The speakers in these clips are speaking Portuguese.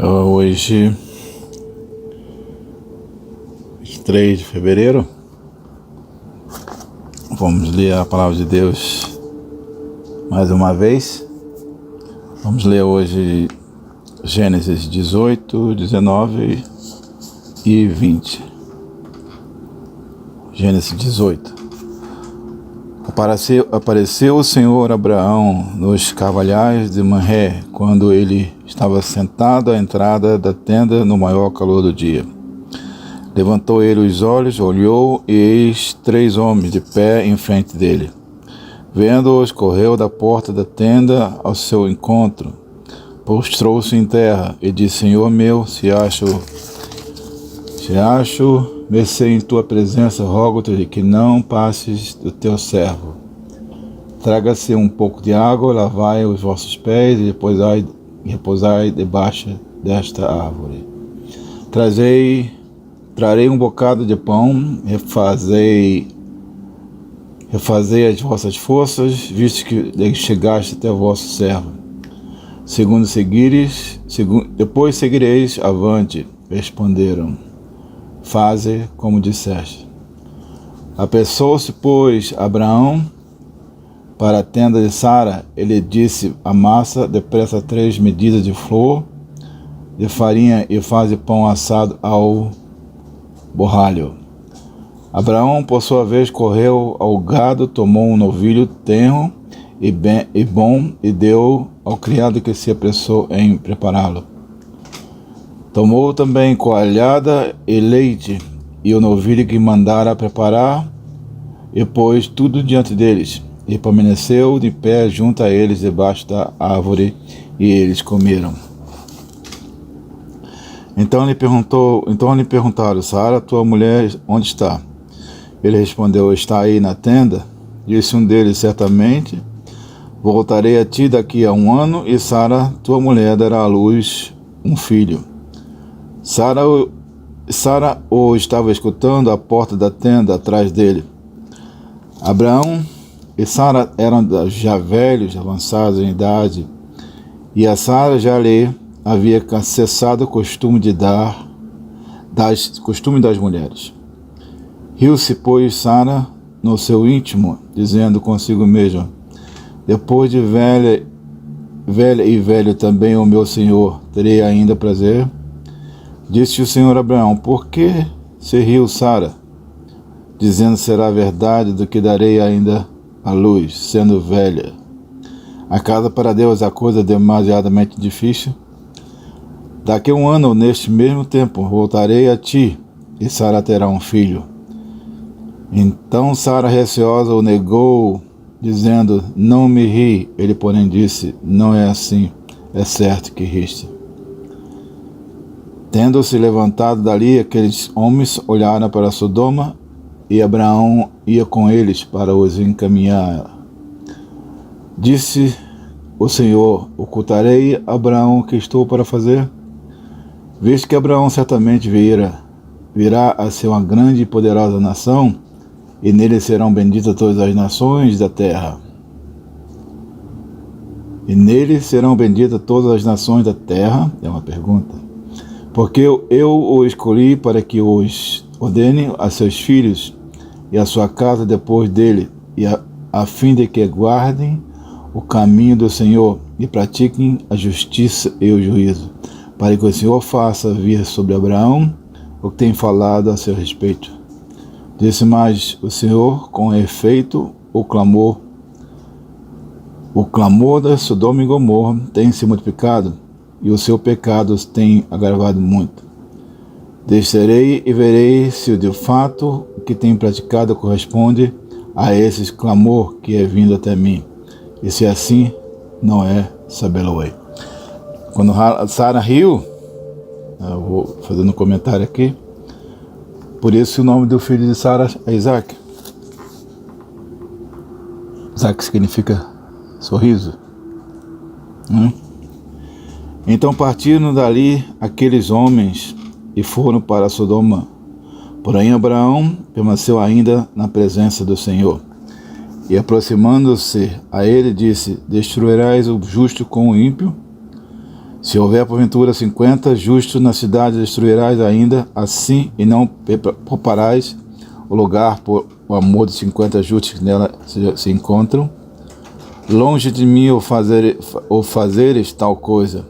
Hoje, 3 de fevereiro, vamos ler a palavra de Deus mais uma vez. Vamos ler hoje Gênesis 18, 19 e 20. Gênesis 18. Apareceu o Senhor a Abraão nos carvalhais de Mamré, quando ele estava sentado à entrada da tenda no maior calor do dia. Levantou ele os olhos, olhou, e eis 3 homens de pé em frente dele. Vendo-os, correu da porta da tenda ao seu encontro, prostrou-se em terra e disse: Senhor meu, se acho mercê em tua presença, rogo-te de que não passes do teu servo. Traga-se um pouco de água, lavai os vossos pés e repousai debaixo desta árvore. Trarei um bocado de pão, refazei as vossas forças, visto que chegaste até o vosso servo. Depois seguireis avante. Responderam: faze como disseste. Apressou-se, pois, Abraão para a tenda de Sara. Ele disse: amassa depressa 3 medidas de flor de farinha e faze pão assado ao borralho. Abraão, por sua vez, correu ao gado, tomou um novilho tenro e bom e deu ao criado que se apressou em prepará-lo. Tomou também coalhada e leite e o novilho que mandara preparar, e pôs tudo diante deles, e permaneceu de pé junto a eles debaixo da árvore, e eles comeram. Então lhe perguntaram: Sara, tua mulher, onde está? Ele respondeu: está aí na tenda. Disse um deles: certamente voltarei a ti daqui a 1 ano, e Sara, tua mulher, dará à luz um filho. Sara o estava escutando à porta da tenda atrás dele. Abraão e Sara eram já velhos, avançados em idade, e a Sara já lhe havia cessado o costume das mulheres. Riu-se, pois, Sara no seu íntimo, dizendo consigo mesma: depois de velha e velho também o meu senhor, terei ainda prazer? Disse o Senhor a Abraão: por que se riu Sara, dizendo: será verdade do que darei ainda à luz, sendo velha? Acaso para Deus a coisa demasiadamente difícil? Daqui a 1 ano, neste mesmo tempo, voltarei a ti, e Sara terá um filho. Então Sara, receosa, o negou, dizendo: não me ri. Ele, porém, disse: não é assim, é certo que riste. Tendo-se levantado dali, aqueles homens olharam para Sodoma, e Abraão ia com eles para os encaminhar. Disse o Senhor: ocultarei a Abraão o que estou para fazer? Visto que Abraão certamente virá a ser uma grande e poderosa nação, e nele serão benditas todas as nações da terra. É uma pergunta. Porque eu o escolhi para que os ordene a seus filhos e a sua casa depois dele, a fim de que guardem o caminho do Senhor e pratiquem a justiça e o juízo, para que o Senhor faça vir sobre Abraão o que tem falado a seu respeito. Disse mais o Senhor: com efeito, o clamor da Sodoma e Gomorra tem se multiplicado, e o seu pecado tem agravado muito. Descerei e verei se de fato o que tem praticado corresponde a esse clamor que é vindo até mim. E se assim não é, sabê-lo-ei. Quando Sara riu, eu vou fazendo um comentário aqui, por isso o nome do filho de Sara é Isaac. Isaac significa sorriso. Então partiram dali aqueles homens e foram para Sodoma. Porém Abraão permaneceu ainda na presença do Senhor. E aproximando-se a ele, disse: destruirás o justo com o ímpio? Se houver porventura 50 justos na cidade, destruirás ainda assim, e não pouparás o lugar por o amor de 50 justos que nela se encontram. Longe de mim o fazeres tal coisa.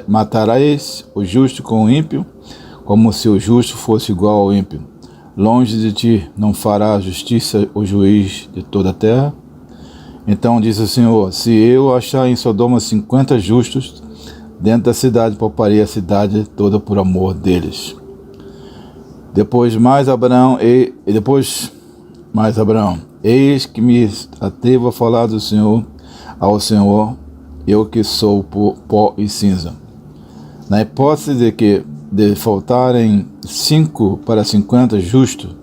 Matarás o justo com o ímpio, como se o justo fosse igual ao ímpio. Longe de ti não fará justiça o juiz de toda a terra. Então disse o Senhor: se eu achar em Sodoma 50 justos, dentro da cidade pouparei a cidade toda por amor deles. Depois mais Abraão, eis que me atrevo a falar do Senhor ao Senhor, eu que sou pó e cinza. Na hipótese de faltarem 5 para 50 justos,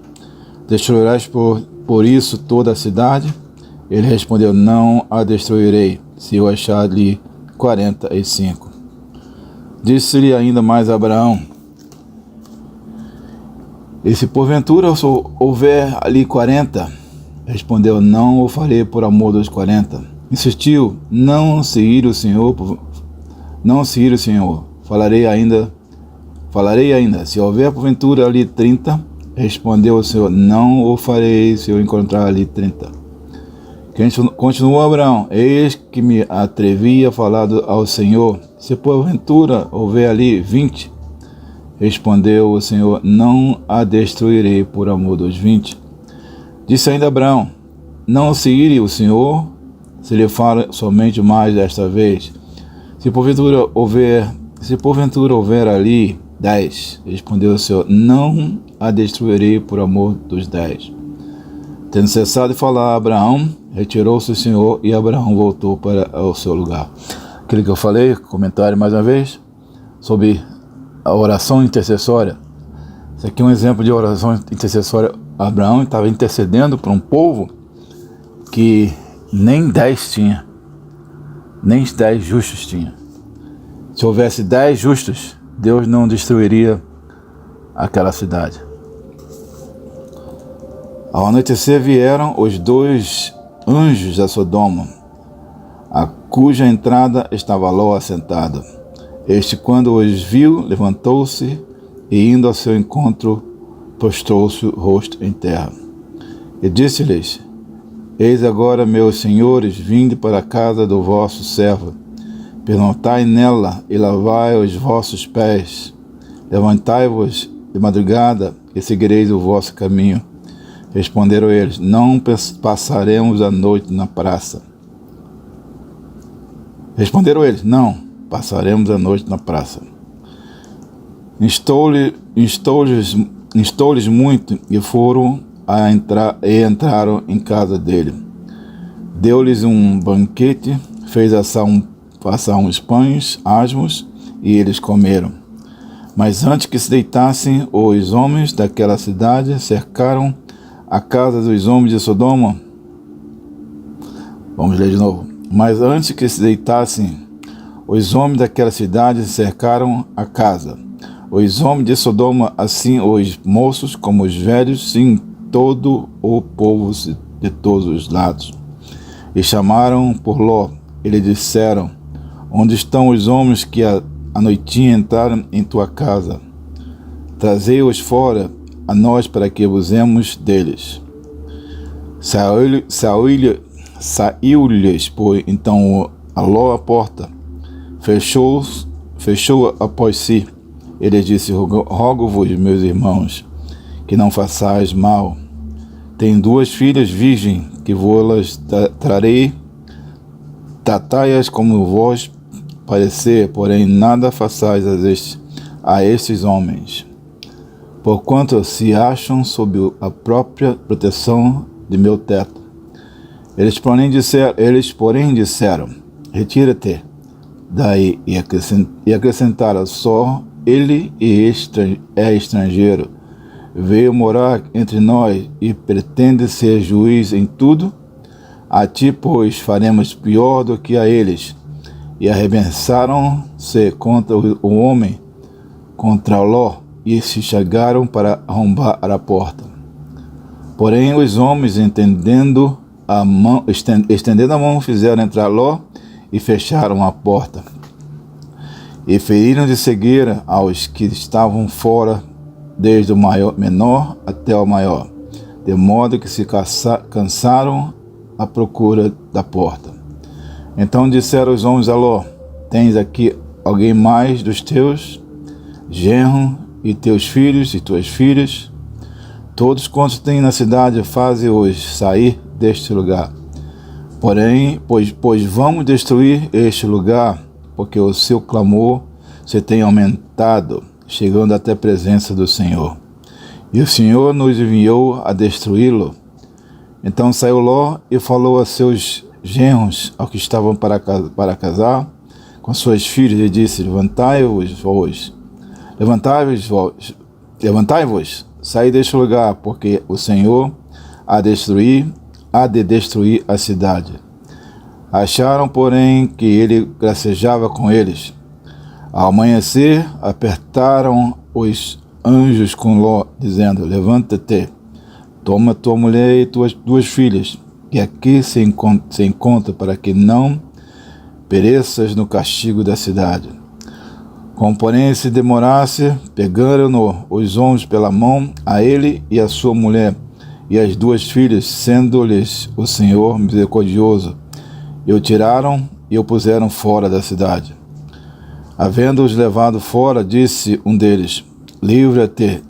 destruirás por isso toda a cidade? Ele respondeu: não a destruirei, se eu achar ali 45. Disse-lhe ainda mais Abraão: e se porventura houver ali 40? Respondeu: não o farei por amor dos 40. Insistiu: não se ire o Senhor, falarei ainda, se houver porventura ali 30, respondeu o Senhor: não o farei se eu encontrar ali 30. Continuou Abraão: eis que me atrevi a falar ao Senhor, se porventura houver ali 20, respondeu o Senhor: não a destruirei por amor dos 20. Disse ainda Abraão: não se ire o Senhor, se lhe fala somente mais desta vez. Se porventura houver ali 10, respondeu o Senhor: não a destruirei por amor dos 10. Tendo cessado de falar Abraão, retirou-se o Senhor e Abraão voltou para o seu lugar. Aquilo que eu falei, comentário mais uma vez, sobre a oração intercessória. Isso aqui é um exemplo de oração intercessória. Abraão estava intercedendo para um povo que nem 10 tinha, nem 10 justos tinha. Se houvesse 10 justos, Deus não destruiria aquela cidade. Ao anoitecer vieram os 2 anjos a Sodoma, a cuja entrada estava Ló assentado. Este, quando os viu, levantou-se e, indo ao seu encontro, prostrou-se o rosto em terra. E disse-lhes: eis agora, meus senhores, vinde para a casa do vosso servo, pernoitai nela e lavai os vossos pés. Levantai-vos de madrugada e seguireis o vosso caminho. Responderam eles: não passaremos a noite na praça. Responderam eles: não passaremos a noite na praça. Instou-lhes muito e foram e entraram em casa dele. Deu-lhes um banquete, fez assar uns pães asmos e eles comeram. Mas antes que se deitassem, os homens daquela cidade cercaram a casa dos homens de Sodoma. Vamos ler de novo. Mas antes que se deitassem, os homens daquela cidade cercaram a casa. Os homens de Sodoma, assim os moços como os velhos, sim, todo o povo de todos os lados. E chamaram por Ló, e lhe disseram: onde estão os homens que à noitinha entraram em tua casa? Trazei-os fora a nós para que abusemos deles. Saiu-lhes, pois, então a Ló a porta, fechou após si. Ele disse: rogo-vos, meus irmãos, que não façais mal. Tenho 2 filhas virgens, que vou-las trarei, tratai-as como vós parecer, porém nada façais a estes homens, porquanto se acham sob a própria proteção de meu teto. Eles porém disseram: retira-te daí, e acrescentaram: só ele é estrangeiro, veio morar entre nós e pretende ser juiz em tudo. A ti, pois, faremos pior do que a eles. E arremessaram-se contra o homem, contra Ló, e se chegaram para arrombar a porta. Porém, os homens, estendendo a mão, fizeram entrar Ló e fecharam a porta. e feriram de cegueira aos que estavam fora, desde o menor até o maior, de modo que se cansaram à procura da porta. Então disseram os homens a Ló: tens aqui alguém mais dos teus genro e teus filhos e tuas filhas? Todos quantos têm na cidade, faze-os sair deste lugar. Porém, pois vamos destruir este lugar, porque o seu clamor se tem aumentado, chegando até a presença do Senhor. E o Senhor nos enviou a destruí-lo. Então saiu Ló e falou a seus genros, ao que estavam para casar, com suas filhas, e disse: levantai-vos, saí deste lugar, porque o Senhor há de destruir a cidade. Acharam, porém, que ele gracejava com eles. Ao amanhecer, apertaram os anjos com Ló, dizendo: levanta-te, toma tua mulher e tuas duas filhas, que aqui se encontra, para que não pereças no castigo da cidade. Como, porém, se demorasse, pegaram-no os homens pela mão, a ele e a sua mulher, e as duas filhas, sendo-lhes o Senhor misericordioso, e o tiraram e o puseram fora da cidade. Havendo-os levado fora, disse um deles: livra-te,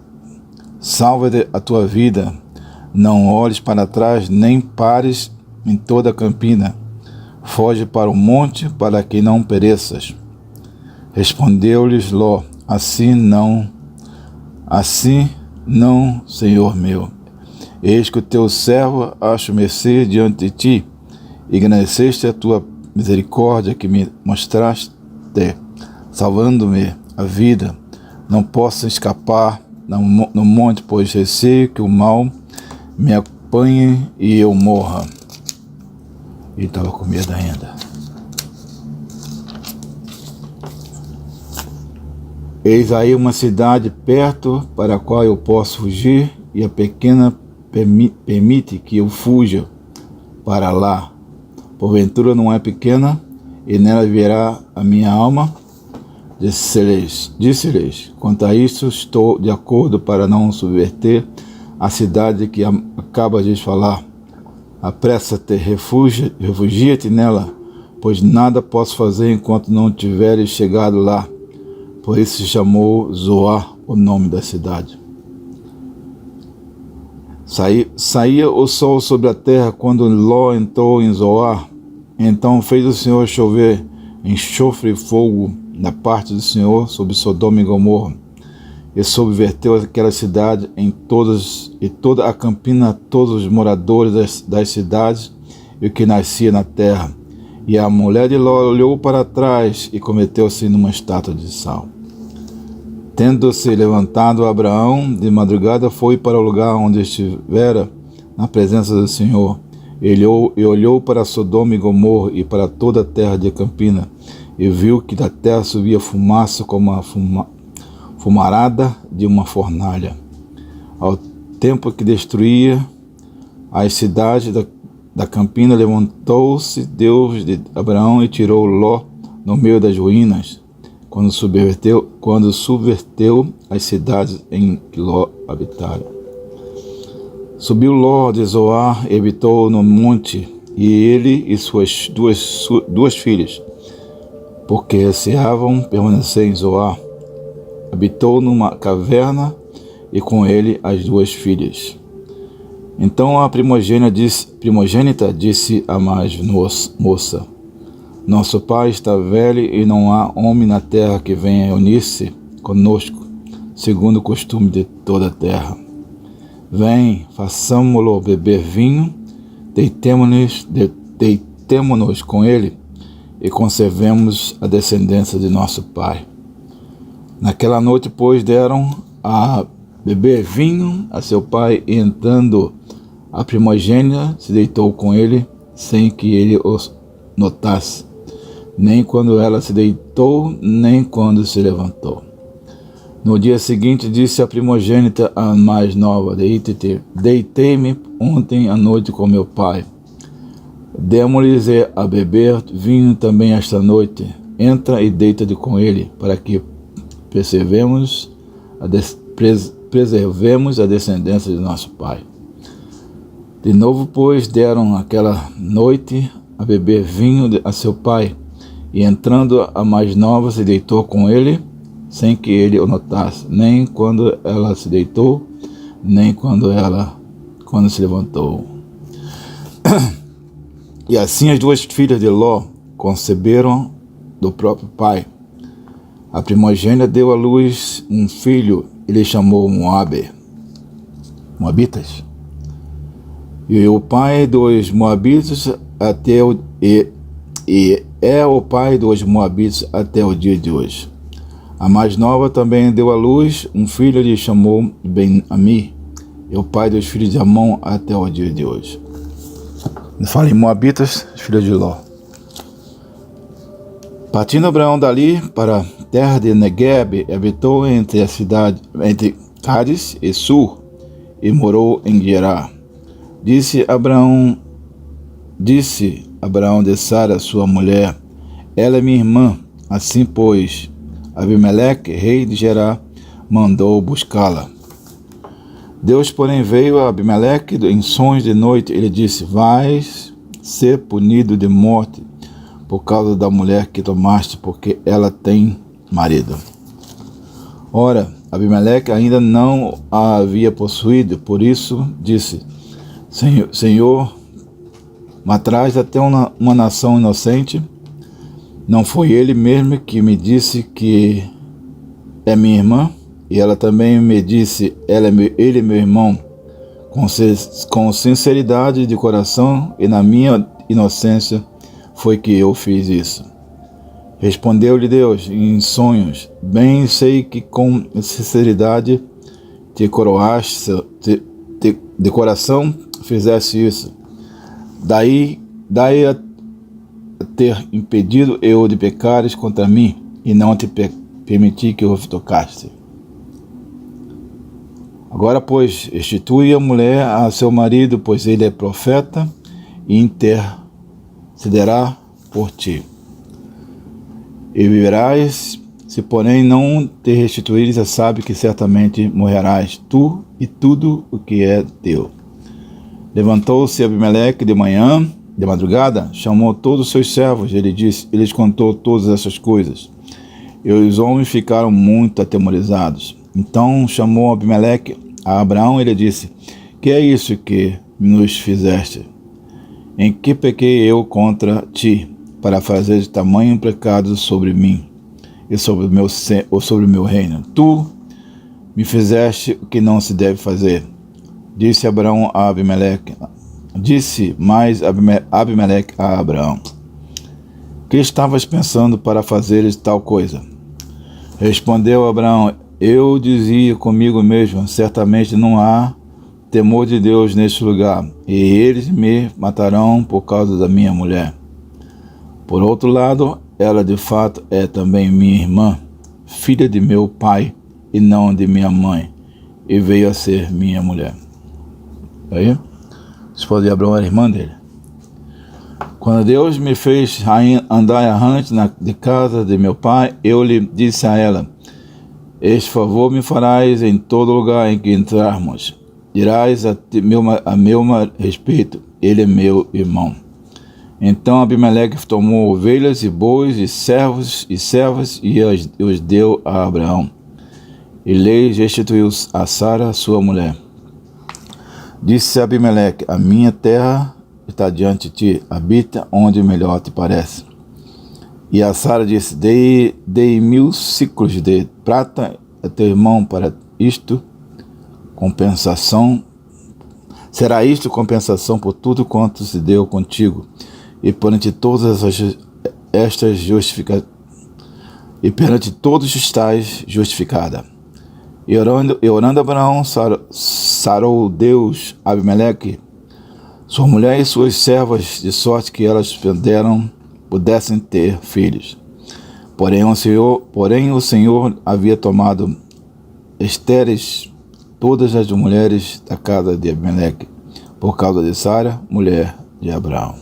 salva-te a tua vida, não olhes para trás, nem pares em toda a campina, foge para o monte, para que não pereças. Respondeu-lhes Ló: assim não, Senhor meu. Eis que o teu servo acho mercê diante de ti, e engrandeceste a tua misericórdia que me mostraste, salvando-me a vida. Não posso escapar no monte, pois receio que o mal me apanhe e eu morra. E estava com medo ainda. Eis aí uma cidade perto para a qual eu posso fugir, e a pequena permite que eu fuja para lá. Porventura não é pequena, e nela viverá a minha alma? Disse-lhes: quanto a isso, estou de acordo para não subverter a cidade que acabas de falar. Apressa-te, refugia-te nela, pois nada posso fazer enquanto não tiveres chegado lá. Por isso se chamou Zoar o nome da cidade. Saía o sol sobre a terra quando Ló entrou em Zoar. Então fez o Senhor chover enxofre e fogo da parte do Senhor sobre Sodoma e Gomorra, e subverteu aquela cidade toda a campina, todos os moradores das cidades e o que nascia na terra. E a mulher de Ló olhou para trás e cometeu-se numa estátua de sal. Tendo-se levantado Abraão, de madrugada foi para o lugar onde estivera na presença do Senhor. Ele olhou para Sodoma e Gomorra e para toda a terra de Campina, e viu que da terra subia fumaça como a fumarada de uma fornalha. Ao tempo que destruía as cidades da Campina, levantou-se Deus de Abraão e tirou Ló no meio das ruínas, quando subverteu as cidades em que Ló habitara. Subiu Ló de Zoar e habitou no monte, e ele e suas duas filhas, porque receavam permanecer em Zoar. Habitou numa caverna, e com ele as duas filhas. Então a primogênita disse à mais moça: nosso pai está velho, e não há homem na terra que venha unir-se conosco, segundo o costume de toda a terra. Vem, façamo-lo beber vinho, deitemo-nos com ele, e conservemos a descendência de nosso pai. Naquela noite, pois, deram a beber vinho a seu pai, e entrando a primogênita, se deitou com ele, sem que ele os notasse, nem quando ela se deitou, nem quando se levantou. No dia seguinte, disse a primogênita à mais nova: deitei-me ontem à noite com meu pai. Demos-lhes a beber vinho também esta noite. entra e deita-te com ele, para que preservemos a descendência de nosso pai. De novo, pois, deram aquela noite a beber vinho a seu pai, e entrando a mais nova se deitou com ele, sem que ele o notasse, nem quando ela se deitou, nem quando se levantou. E assim as duas filhas de Ló conceberam do próprio pai. A primogênita deu à luz um filho, e lhe chamou Moabitas. E o pai dos Moabitas é o pai dos Moabitas até o dia de hoje. A mais nova também deu à luz um filho, e lhe chamou Ben-Ami, e o pai dos filhos de Amon até o dia de hoje. Fala em Moabitas, filhos de Ló. Partindo Abraão dali para a terra de Negueb, habitou entre Cádiz e Sur, e morou em Gerar. Disse Abraão de Sara, sua mulher: ela é minha irmã. Assim, pois, Abimeleque, rei de Gerar, mandou buscá-la. Deus, porém, veio a Abimeleque em sonhos de noite. Ele disse: vais ser punido de morte por causa da mulher que tomaste, porque ela tem marido. Ora, Abimeleque ainda não a havia possuído, por isso disse: Senhor, matarás até uma nação inocente? Não foi ele mesmo que me disse que é minha irmã? E ela também me disse: ele é meu irmão. Com sinceridade de coração e na minha inocência foi que eu fiz isso. Respondeu-lhe Deus em sonhos: bem sei que com sinceridade te coroaste, de coração fizeste isso. Daí a ter impedido eu de pecares contra mim, e não te permiti que eu tocaste. Agora, pois, restitui a mulher a seu marido, pois ele é profeta, e intercederá por ti. E viverás. Se porém não te restituires, sabe que certamente morrerás, tu e tudo o que é teu. Levantou-se Abimeleque de madrugada, chamou todos os seus servos, ele contou todas essas coisas. E os homens ficaram muito atemorizados. Então chamou Abimeleque a Abraão e lhe disse: que é isso que nos fizeste? Em que pequei eu contra ti, para fazer tamanho pecado sobre mim e sobre o meu reino? Tu me fizeste o que não se deve fazer. Disse Abraão a Abimeleque. Disse mais Abimeleque a Abraão: que estavas pensando para fazeres tal coisa? Respondeu Abraão: eu dizia comigo mesmo: certamente não há temor de Deus neste lugar, e eles me matarão por causa da minha mulher. Por outro lado, ela de fato é também minha irmã, filha de meu pai e não de minha mãe, e veio a ser minha mulher. Aí, a esposa de Abraão era irmã dele. Quando Deus me fez andar errante de casa de meu pai, eu lhe disse a ela: este favor me farás em todo lugar em que entrarmos. Dirás a meu respeito: ele é meu irmão. Então Abimeleque tomou ovelhas e bois e servos e servas e os deu a Abraão. E lhe restituiu a Sara, sua mulher. Disse Abimeleque: a minha terra está diante de ti, habita onde melhor te parece. E a Sara disse: dei 1000 ciclos de prata a teu irmão para isto, compensação. Será isto compensação por tudo quanto se deu contigo, e perante todas estas justificadas, e perante todos estás justificada. E orando Abraão, sarou Deus Abimeleque, sua mulher e suas servas, de sorte que elas pudessem ter filhos. Porém o Senhor havia tomado estéreis todas as mulheres da casa de Abimeleque, por causa de Sara, mulher de Abraão.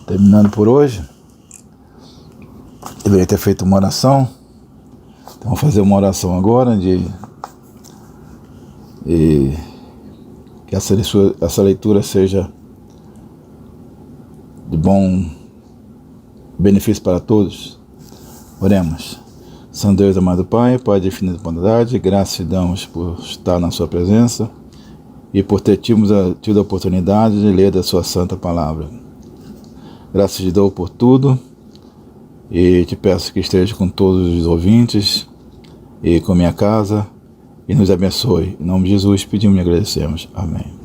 Terminando por hoje, deveria ter feito uma oração. Então vamos fazer uma oração agora e que essa leitura seja de bom benefício para todos. Oremos. Santo Deus, amado Pai, Pai de infinita bondade, graças te damos por estar na sua presença e por ter tido a oportunidade de ler da sua santa palavra. Graças te dou por tudo e te peço que esteja com todos os ouvintes e com minha casa e nos abençoe. Em nome de Jesus pedimos e agradecemos. Amém.